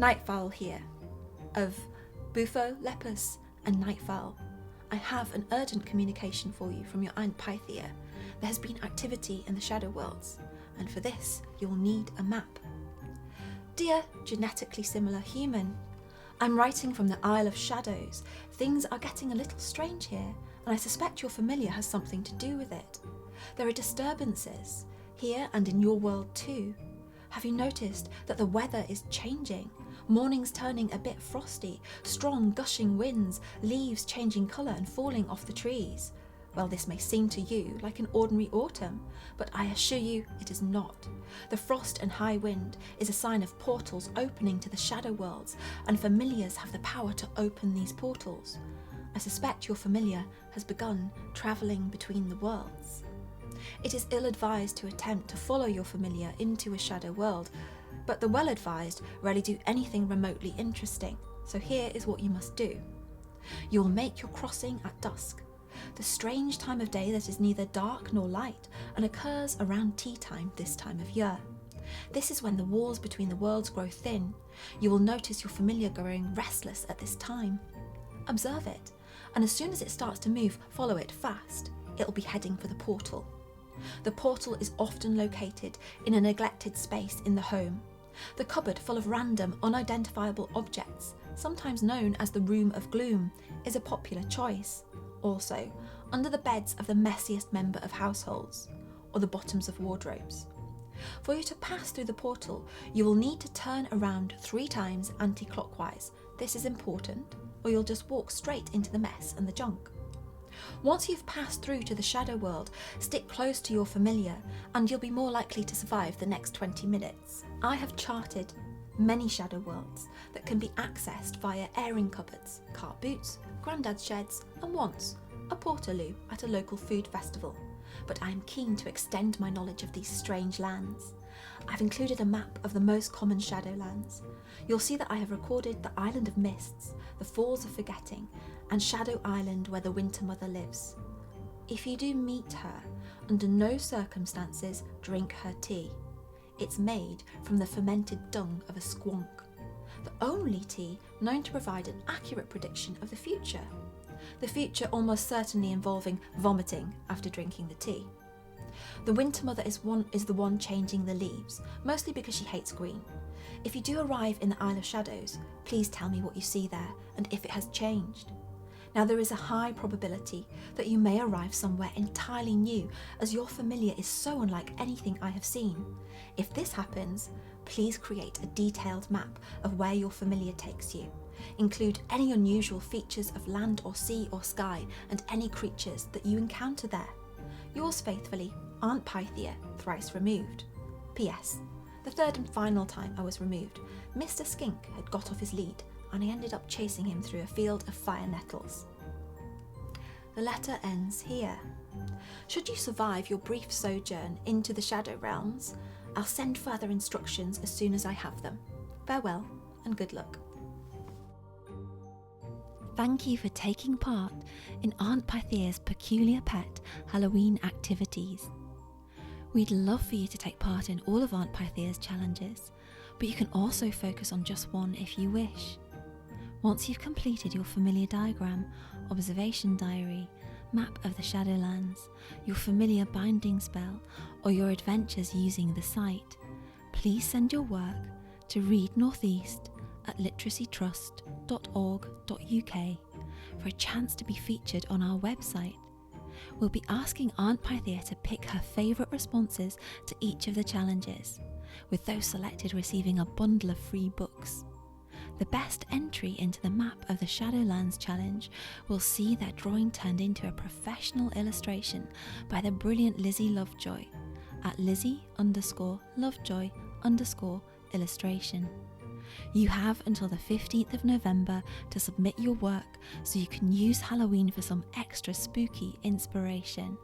Nightfowl here, of Bufo, Lepus and Nightfowl. I have an urgent communication for you from your Aunt Pythia. There has been activity in the shadow worlds, and for this you will need a map. Dear genetically similar human, I'm writing from the Isle of Shadows. Things are getting a little strange here, and I suspect your familiar has something to do with it. There are disturbances, here and in your world too. Have you noticed that the weather is changing? Mornings turning a bit frosty, strong gushing winds, leaves changing colour and falling off the trees. Well, this may seem to you like an ordinary autumn, but I assure you it is not. The frost and high wind is a sign of portals opening to the shadow worlds, and familiars have the power to open these portals. I suspect your familiar has begun travelling between the worlds. It is ill-advised to attempt to follow your familiar into a shadow world, but the well-advised rarely do anything remotely interesting, so here is what you must do. You will make your crossing at dusk, the strange time of day that is neither dark nor light and occurs around tea time this time of year. This is when the walls between the worlds grow thin. You will notice your familiar growing restless at this time. Observe it, and as soon as it starts to move, follow it fast. It will be heading for the portal. The portal is often located in a neglected space in the home. The cupboard full of random, unidentifiable objects, sometimes known as the Room of Gloom, is a popular choice. Also, under the beds of the messiest member of households, or the bottoms of wardrobes. For you to pass through the portal, you will need to turn around 3 times anti-clockwise. This is important, or you'll just walk straight into the mess and the junk. Once you've passed through to the shadow world, stick close to your familiar, and you'll be more likely to survive the next 20 minutes. I have charted many shadow worlds that can be accessed via airing cupboards, cart boots, granddad's sheds, and once a portaloo at a local food festival. But I am keen to extend my knowledge of these strange lands. I've included a map of the most common shadowlands. You'll see that I have recorded the Island of Mists, the Falls of Forgetting, and Shadow Island where the Winter Mother lives. If you do meet her, under no circumstances drink her tea. It's made from the fermented dung of a squonk, the only tea known to provide an accurate prediction of the future almost certainly involving vomiting after drinking the tea. The Winter Mother is the one changing the leaves, mostly because she hates green. If you do arrive in the Isle of Shadows, please tell me what you see there and if it has changed. Now, there is a high probability that you may arrive somewhere entirely new, as your familiar is so unlike anything I have seen. If this happens, please create a detailed map of where your familiar takes you. Include any unusual features of land or sea or sky and any creatures that you encounter there. Yours faithfully, Aunt Pythia, thrice removed. P.S. The third and final time I was removed, Mr. Skink had got off his lead and I ended up chasing him through a field of fire nettles. The letter ends here. Should you survive your brief sojourn into the Shadow Realms, I'll send further instructions as soon as I have them. Farewell and good luck. Thank you for taking part in Aunt Pythia's Peculiar Pet Halloween activities. We'd love for you to take part in all of Aunt Pythia's challenges, but you can also focus on just one if you wish. Once you've completed your familiar diagram, observation diary, map of the Shadowlands, your familiar binding spell, or your adventures using the site, please send your work to readnortheast@literacytrust.org.uk for a chance to be featured on our website. We'll be asking Aunt Pythia to pick her favourite responses to each of the challenges, with those selected receiving a bundle of free books. The best entry into the Map of the Shadowlands challenge will see their drawing turned into a professional illustration by the brilliant Lizzie Lovejoy at Lizzie_Lovejoy_illustration. You have until the 15th of November to submit your work so you can use Halloween for some extra spooky inspiration.